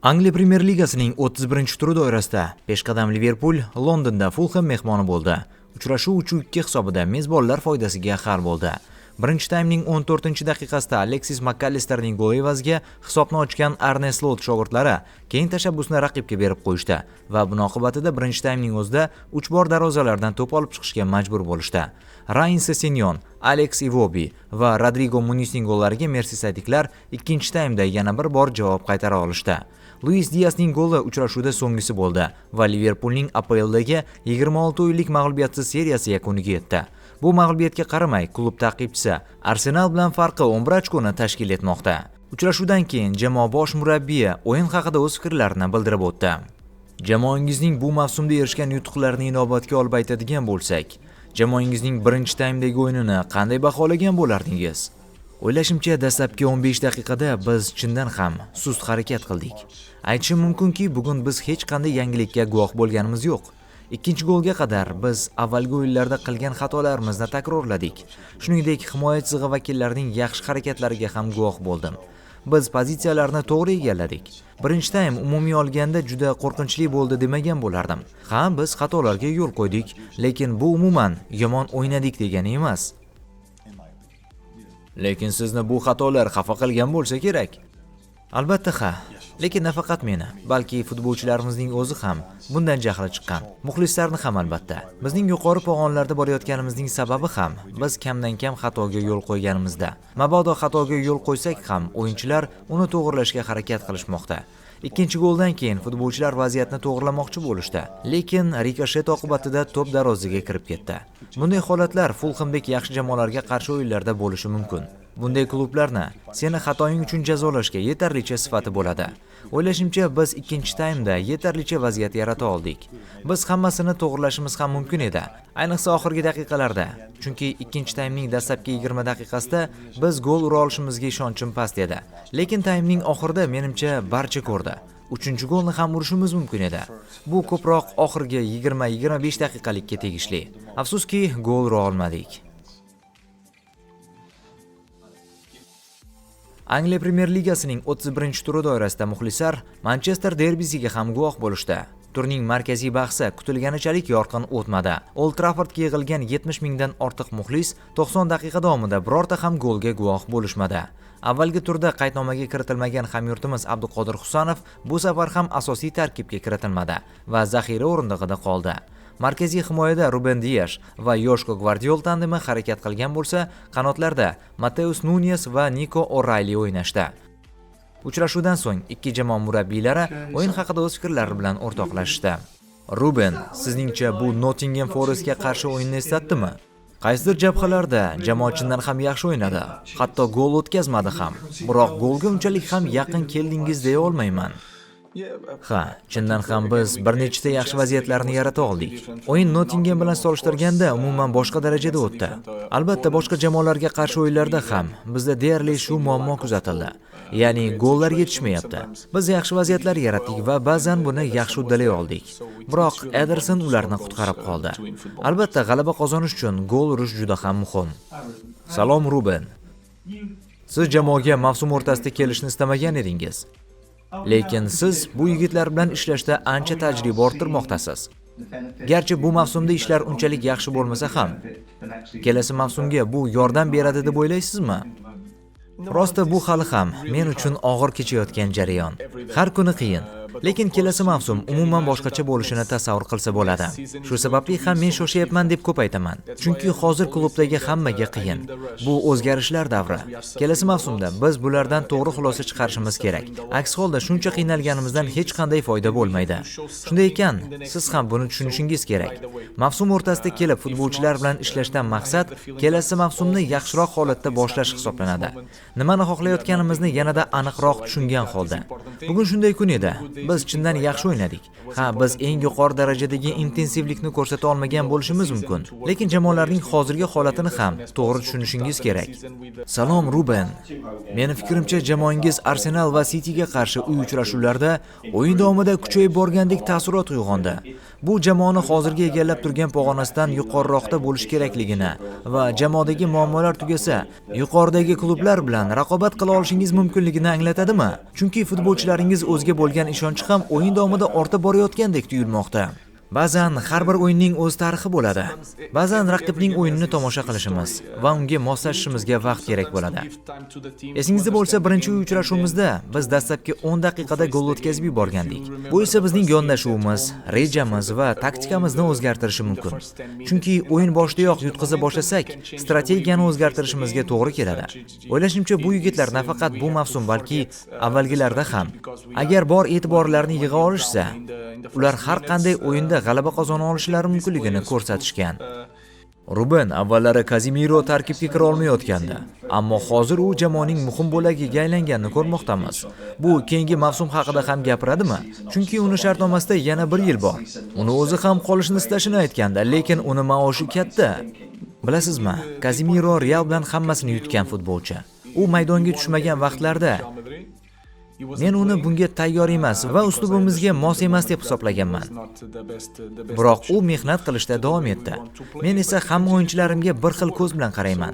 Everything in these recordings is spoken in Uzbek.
Angliya Premyer Ligasining 31-turi doirasida peshqadam Liverpool Londonda Fulham mehmoni bo'ldi. Uchrashuv 3-2 hisobida mezbonlar foydasiga hal bo'ldi. Birinchi taymning 14-daqiqasida Alexis McAllisterning goli evaziga hisobni ochgan Arne Slot shogirdlari keyin tashabbusni raqibga berib qo'yishdi va buning oqibatida birinchi taymning o'zida 3 bor darvozalardan to'p olib chiqishga majbur bo'lishdi. Ryan Sessegnon, Alex Iwobi va Rodrigo Munizning gollariga Mersisaydaliklar ikkinchi taymda yana bir bor javob qaytara olishdi. Luis Diasning goli uchrashuvda so'nggisi bo'ldi va Liverpoolning APLdagi 26 o'yinlik mag'lubiyatsiz seriyasi yakuniga yetdi. Bu mag'lubiyatga qaramay, klub ta'qibchisi Arsenal bilan farqi 11 ochkoni tashkil etmoqda. Uchrashuvdan keyin jamoa bosh murabbiyi o'yin haqida o'z fikrlarini bildirib o'tdi. Jamoangizning bu mavsumda erishgan yutuqlarini inobatga olib aytadigan bo'lsak, jamoangizning birinchi taymdagi o'yinini qanday baholagan bo'lardingiz? O'ylashimcha, dastlabki 15 daqiqada biz chindan ham sust harakat qildik. Aytishim mumkinki, bugun biz hech qanday yangilikka guvoh bo'lganimiz yo'q. Ikkinchi golga qadar biz avvalgi o'yinlarda qilgan xatolarimizni takrorladik. Shuningdek, himoya chizig'i vakillarining yaxshi harakatlariga ham guvoh bo'ldim. Biz pozitsiyalarni to'g'ri egalladik. Birinchi taym umumiy olganda juda qo'rqinchli bo'ldi demagan bo'lardim. Ha, biz xatolarga yo'l qo'ydik, lekin bu umuman yomon o'ynadik degani emas. Lekin sizni bu xatolar xafa qilgan bo'lsa kerak. Albatta ha, lekin nafaqat meni, balki futbolchilarimizning o'zi ham bundan jahli chiqqan. Muxlislarni ham albatta. Bizning yuqori pog'onlarda borayotganimizning sababi ham biz kamdan-kam xatoga yo'l qo'yganimizda. Mabodo xatoga yo'l qo'ysak ham o'yinchilar uni to'g'rilashga harakat qilishmoqda. Ikkinchi goldan keyin futbolchilar vaziyatni to'g'rilamoqchi bo'lishdi, lekin rikoshet oqibatida to'p darvozaga kirib ketdi. Bunday holatlar Fulhamdek yaxshi jamoalarga qarshi o'yinlarda bo'lishi mumkin. Bunday klublarni seni xatoing uchun jazolashga yetarlicha sifati bo'ladi. O'ylashimcha, biz ikkinchi taymda yetarlicha vaziyat yarata oldik. Biz hammasini to'g'rilashimiz ham mumkin edi, ayniqsa oxirgi daqiqalarda. Chunki ikkinchi taymning dastlabki 20 daqiqasida biz gol ura olishimizga ishonchim past edi. Lekin taymning oxirida menimcha barcha ko'rdi. 3-golni ham urishimiz mumkin edi. Bu ko'proq oxirgi 20-25 daqiqalikka tegishli. Afsuski, gol ura olmadik. Angliya Premyer Ligasining 31-turi doirasida muxlislar Manchester derbisiga ham guvoh bo'lishdi. Turning markaziy bahsi kutilganichalik yorqin o'tmadi. Old Traffordga yig'ilgan 70 mingdan ortiq muxlis 90 daqiqa davomida birorta ham golga guvoh bo'lishmadi. Avvalgi turda qaydnomaga kiritilmagan hamyurtimiz Abduqodir Husanov bu safar ham asosiy tarkibga kiritilmadi va zaxira o'rindig'ida qoldi. Markaziy himoyada Ruben Dias va Joshko Gvardiol tandemi harakat qilgan bo'lsa, qanotlarda Mateus Nunes va Nico O'Reilly o'ynashdi. Uchrashuvdan so'ng ikki jamoa murabbiylari o'yin haqida o'z fikrlari bilan o'rtoqlashishdi. Ruben, sizningcha bu Nottingham Forestga qarshi o'yinni eslatdimi? Qaysidir jabhalarda jamoa chindan ham yaxshi o'ynadi, hatto gol o'tkazmadi ham. Biroq golga unchalik ham yaqin keldingiz deya olmayman. Ha, chindan ham biz bir nechta yaxshi vaziyatlarni yarata oldik. O'yin Nottingham bilan solishtirganda umuman boshqa darajada o'tdi. Albatta, boshqa jamoalarga qarshi o'yinlarda ham bizda deyarli shu muammo kuzatildi. Ya'ni gollar yetishmayapti. Biz yaxshi vaziyatlar yaratdik va ba'zan buni yaxshi uddalay oldik. Biroq Ederson ularni qutqarib qoldi. Albatta, g'alaba qozonish uchun gol urish juda ham muhim. Salom Ruben. Siz jamoaga mavsum o'rtasida kelishni istamagan edingiz. Lekin siz bu yigitlar bilan ishlashda ancha tajriba orttirmoqdasiz. Garchi bu mavsumda ishlar unchalik yaxshi bo'lmasa ham, kelasi mavsumga bu yordam beradi deb o'ylaysizmi? Rosti bu hali ham men uchun og'ir kechayotgan jarayon. Har kuni qiyin. Lekin kelasi mavsum umuman boshqacha bo'lishini tasavvur qilsa bo'ladi. Shu sababli ham men shoshyapman deb ko'p aytaman. Chunki hozir klubdagi hammaga qiyin. Bu o'zgarishlar davri. Kelasi mavsumda biz bulardan to'g'ri xulosa chiqarishimiz kerak. Aks holda shuncha qiynalganimizdan hech qanday foyda bo'lmaydi. Shunday ekan, siz ham buni tushunishingiz kerak. Mavsum o'rtasida kelib futbolchilar bilan ishlashdan maqsad kelasi mavsumni yaxshiroq holatda boshlash hisoblanadi. Nimani xohlayotganimizni yanada aniqroq tushungan holda. Bugun shunday kun edi. Biz chindan yaxshi o'ynadik. Ha, biz eng yuqori darajadagi intensivlikni ko'rsata olmagan bo'lishimiz mumkin, lekin jamoalarning hozirgi holatini ham to'g'ri tushunishingiz kerak. Salom Ruben. Meni fikrimcha, jamoangiz Arsenal va Cityga qarshi uy uchrashuvlarda o'yin davomida kuchayib borgandek taassurot uyg'ondi. Bu jamoani hozirgi egallab turgan pog'onasidan yuqoriroqda bo'lish kerakligini va jamoadagi muammolar tugasa, yuqoridagi klublar bilan raqobat qila olishingiz mumkinligini anglatadimi? Chunki futbolchilaringiz o'ziga bo'lgan ishonchi ham o'yin davomida ortib borayotgandek tuyulmoqda. Ba'zan har bir o'yinning o'z tarixi bo'ladi. Ba'zan raqibning o'yinini tomosha qilishimiz va unga moslashishimizga vaqt kerak bo'ladi. Esingizda bo'lsa, birinchi uy uchrashuvimizda biz dastlabki 10 daqiqada gol o'tkazib yuborgandik. Bu esa bizning yondashuvimiz, rejamiz va taktikamizni o'zgartirishi mumkin. Chunki o'yin boshidayoq yutqiza boshlasak, strategiyani o'zgartirishimizga to'g'ri keladi. O'ylashimcha, bu yigitlar nafaqat bu mavsum, balki avvalgilarda ham agar bor e'tiborlarni yig'a olishsa, ular har qanday o'yinda g'alaba qozona olishlari mumkinligini ko'rsatishgan. Ruben avvallari Casemiro tarkibga kira olmayotgandi, ammo hozir u jamoaning muhim bo'lagiga aylanganini ko'rmoqdamiz. Bu keyingi mavsum haqida ham gapiradimi? Chunki uni shartnomasida yana 1 yil bor. Uni o'zi ham qolishni istashini aytgandi, lekin uni maoshi katta. Bilasizmi, Casemiro Real bilan hammasini yutgan futbolchi. U maydonga tushmagan vaqtlarda men uni bunga tayyor emas va uslubimizga mos emas deb hisoblaganman. Biroq u mehnat qilishda davom etdi. Men esa hamma o'yinchilarimga bir xil ko'z bilan qarayman.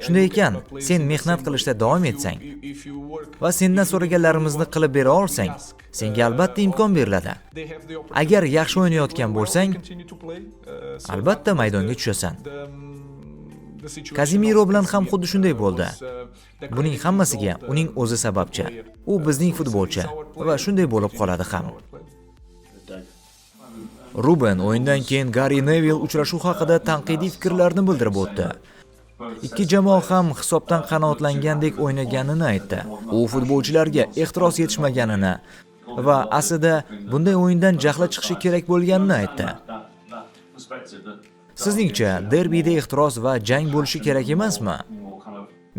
Shunday ekan, sen mehnat qilishda davom etsang va sendan so'raganlarimizni qilib bera olsang, senga albatta imkon beriladi. Agar yaxshi o'ynayotgan bo'lsang, albatta maydonga tushasan. Casemiro bilan ham xuddi shunday bo'ldi. Buning hammasiga uning o'zi sababchi. U bizning futbolchi va shunday bo'lib qoladi ham. Ruben o'yindan keyin Gary Neville uchrashuv haqida tanqidiy fikrlarni bildirib o'tdi. Ikki jamoa ham hisobdan qanoatlangandek o'ynaganini aytdi. U futbolchilarga ehtiros yetishmaganini va aslida bunday o'yindan jahli chiqishi kerak bo'lganini aytdi. Sizningcha, derbida ehtiros va jang bo'lishi kerak emasmi?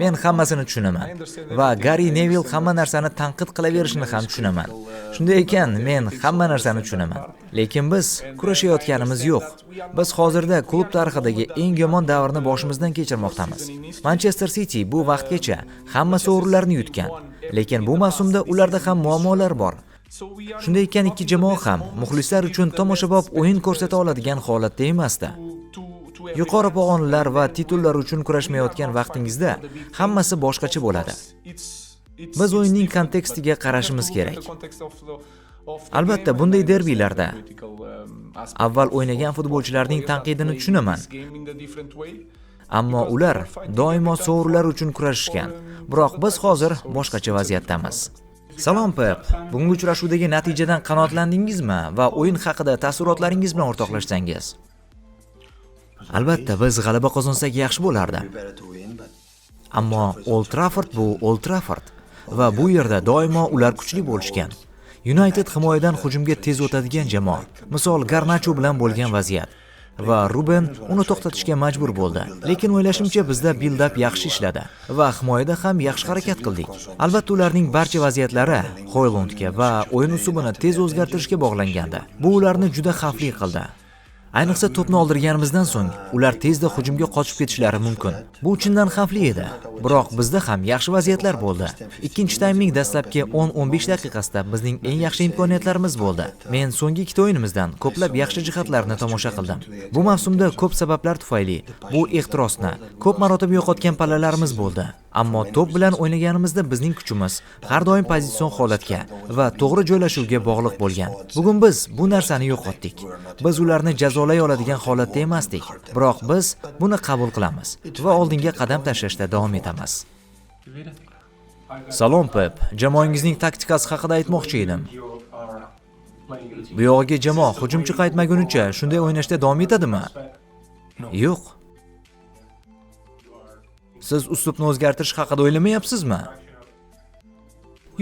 Men hammasini tushunaman va Gary Neville hamma narsani tanqid qilaverishini ham tushunaman. Shunday ekan, men hamma narsani tushunaman. Lekin biz kurashayotganimiz yo'q. Biz hozirda klub tarixidagi eng yomon davrni boshimizdan kechirmoqdamiz. Manchester City bu vaqtgacha hamma sovrinlarni yutgan, lekin bu mavsumda ularda ham muammolar bor. Shunday ekan, ikki jamoa ham muxlislar uchun tomoshabob o'yin ko'rsata oladigan holatda emasdi. Yuqori pog'onalar va titullar uchun kurashmayotgan vaqtingizda hammasi boshqacha bo'ladi. Biz o'yinning kontekstiga qarashimiz kerak. Albatta, bunday derbilarda avval o'ynagan futbolchilarning tanqidini tushunaman. Ammo ular doimo sovrinlar uchun kurashishgan. Biroq biz hozir boshqacha vaziyatdamiz. Salom Pep, bugungi uchrashuvdagi natijadan qanoatlandingizmi va o'yin haqida taassurotlaringiz bilan o'rtoqlashsangiz? Albatta, biz g'alaba qozonsak yaxshi bo'lardi. Ammo Old Trafford bu Old Trafford va bu yerda doimo ular kuchli bo'lishgan. United himoyadan hujumga tez o'tadigan jamoa. Misol Garnacho bilan bo'lgan vaziyat. Va Ruben uni to'xtatishga majbur bo'ldi. Lekin o'ylashimcha bizda build-up yaxshi ishladi va himoyada ham yaxshi harakat qildik. Albatta, ularning barcha vaziyatlari Hoylundga va o'yin uslubini tez o'zgartirishga bog'langandi. Bu ularni juda xavfli qildi. Ayniqsa to'pni oldirganimizdan so'ng ular tezda hujumga qochib ketishlari mumkin. Bu chindan xavfli edi. Biroq bizda ham yaxshi vaziyatlar bo'ldi. Ikkinchi taymning dastlabki 10-15 daqiqasida bizning eng yaxshi imkoniyatlarimiz bo'ldi. Men so'nggi ikkita o'yinimizdan ko'plab yaxshi jihatlarni tomosha qildim. Bu mavsumda ko'p sabablar tufayli bu ehtirosni ko'p marotaba yo'qotgan pallalarimiz bo'ldi. Ammo to'p bilan o'ynaganimizda bizning kuchimiz har doim pozitsion holatga va to'g'ri joylashuvga bog'liq bo'lgan. Bugun biz bu narsani yo'qotdik. Biz ularni jazolay oladigan holatda emasdik. Biroq biz buni qabul qilamiz va oldinga qadam tashlashda davom etamiz. Salom Pep, jamoangizning taktikasi haqida aytmoqchi edim. Bu yog'iga jamoa hujumchi qaytmagunicha shunday o'ynashda davom etadimi? Yo'q. Siz uslubni o'zgartirish haqida o'ylamayapsizmi?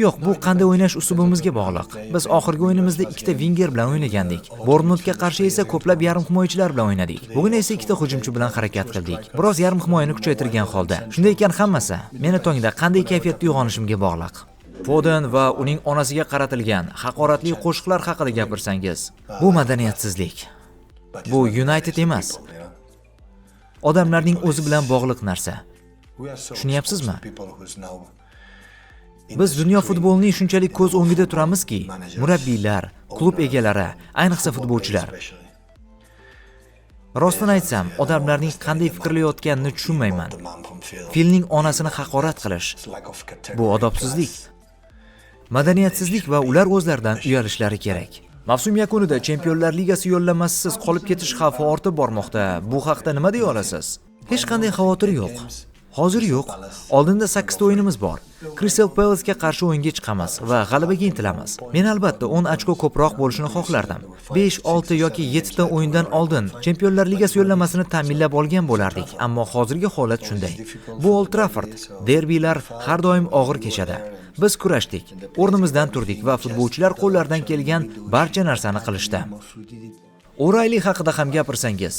Yo'q, bu qanday o'ynash uslubimizga bog'liq. Biz oxirgi o'yinimizda ikkita winger bilan o'ynagandik. Bournemouthga qarshi esa ko'plab yarim himoyachilar bilan o'ynadik. Bugun esa ikkita hujumchi bilan harakat qildik. Biroz yarim himoyani kuchaytirgan holda. Shunday ekan hammasi meni tongda qanday kayfiyatda uyg'onishimga bog'liq. Foden va uning onasiga qaratilgan haqoratli qo'shiqlar haqida gapirsangiz, bu madaniyatsizlik. Bu United emas. Odamlarning o'zi bilan bog'liq narsa. Tushunyapsizmi? Biz dunyo futbolining shunchalik ko'z o'ngida turamizki, murabbiylar, klub egalari, ayniqsa futbolchilar. Rostini aytsam, odamlarning qanday fikrlayotganini tushunmayman. Filning onasini haqorat qilish bu odobsizlik, madaniyatsizlik va ular o'zlaridan uyalishlari kerak. Mavsum yakunida Chempionlar Ligasi yo'llanmasisiz qolib ketish xavfi ortib bormoqda. Bu haqda nima deya olasiz? Hech qanday xavotir yo'q. Hozir yo'q. Oldinda 8 ta o'yinimiz bor. Crystal Palace'ga qarshi o'yinga chiqamiz va g'alabaga intilamiz. Men albatta 10 ochko ko'proq bo'lishini xohlardim. 5, 6 yoki 7 ta o'yindan oldin Chempionlar Ligasi yo'llanmasini ta'minlab olgan bo'lardik, ammo hozirgi holat shunday. Bu Old Trafford, derbilar har doim og'ir kechadi. Biz kurashdik, o'rnimizdan turdik va futbolchilar qo'llaridan kelgan barcha narsani qilishdi. O'Rayli haqida ham gapirsangiz,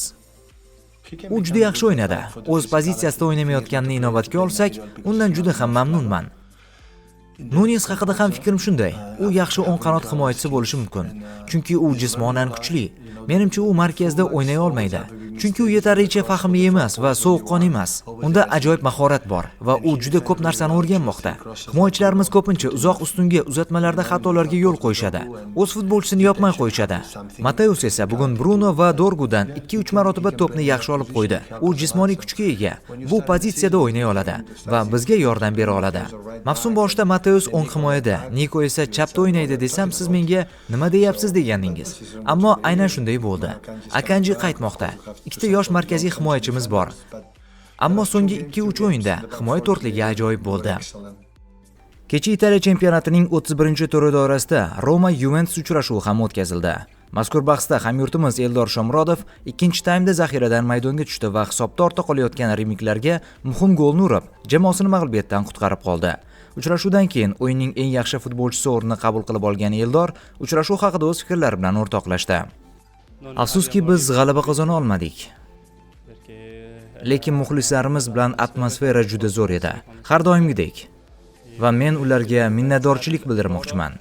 u juda yaxshi o'ynadi. O'z pozitsiyasida o'ynamayotganini inobatga olsak, undan juda ham mamnunman. Nunes haqida ham fikrim shunday. U yaxshi o'ng qanot himoyachisi bo'lishi mumkin, chunki u jismonan kuchli. Menimcha u markazda o'ynay olmaydi, chunki u yetarlicha fahmli emas va sovuqqon emas. Unda ajoyib mahorat bor va u juda ko'p narsani o'rganmoqda. Himoyachilarimiz ko'pincha uzoq ustunga uzatmalarda xatolarga yo'l qo'yishadi. O'z futbolchisini yopmay qo'yishadi. Mateus esa bugun Bruno va Dorgudan 2-3 marotaba to'pni yaxshi olib qo'ydi. U jismoniy kuchga ega. Bu pozitsiyada o'ynay oladi va bizga yordam bera oladi. Mavsum boshida Mateus o'ng himoyada, Niko esa chapda o'ynaydi desam, siz menga nima deyapsiz deganingiz. Ammo aynan shunday bo'ldi. Akanji qaytmoqda. Ikkita yosh markaziy himoyachimiz bor. Ammo so'nggi 2-3 o'yinda himoya to'rtligi ajoyib bo'ldi. Kecha Italiya chempionatining 31-turi doirasida Roma Juventus uchrashuvi ham o'tkazildi. Mazkur bahsda hamyurtimiz Eldor Shomurodov ikkinchi taymda zaxiradan maydonga tushdi va hisobda ortda qolayotgan rimliklarga muhim golni urib, jamoasini mag'lubiyatdan qutqarib qoldi. Uchrashuvdan keyin o'yinning eng yaxshi futbolchisi o'rnini qabul qilib olgan Eldor uchrashuv haqida o'z fikrlari bilan o'rtoqlashdi. Afsuski biz g'alaba qozona olmadik. Lekin muxlislarimiz bilan atmosfera juda zo'r edi. Har doimgidek. Va men ularga minnatdorchilik bildirmoqchiman.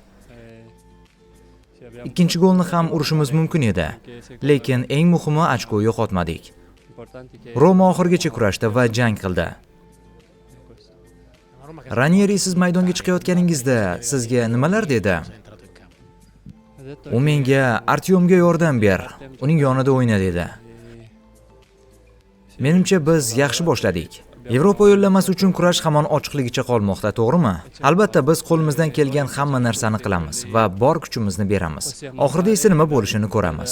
Ikkinchi golni ham urishimiz mumkin edi, lekin eng muhimi ochko yo'qotmadik. Roma oxirigacha kurashdi va jang qildi. Ranieri siz maydonga chiqayotganingizda sizga nimalar dedi? U menga Artyomga yordam ber, uning yonida o'yna dedi. Menimcha biz yaxshi boshladik. Yevropa yo'llanmasi uchun kurash hamon ochiqligicha qolmoqda, to'g'rimi? Albatta biz qo'limizdan kelgan hamma narsani qilamiz va bor kuchimizni beramiz. Oxirida esa nima bo'lishini ko'ramiz.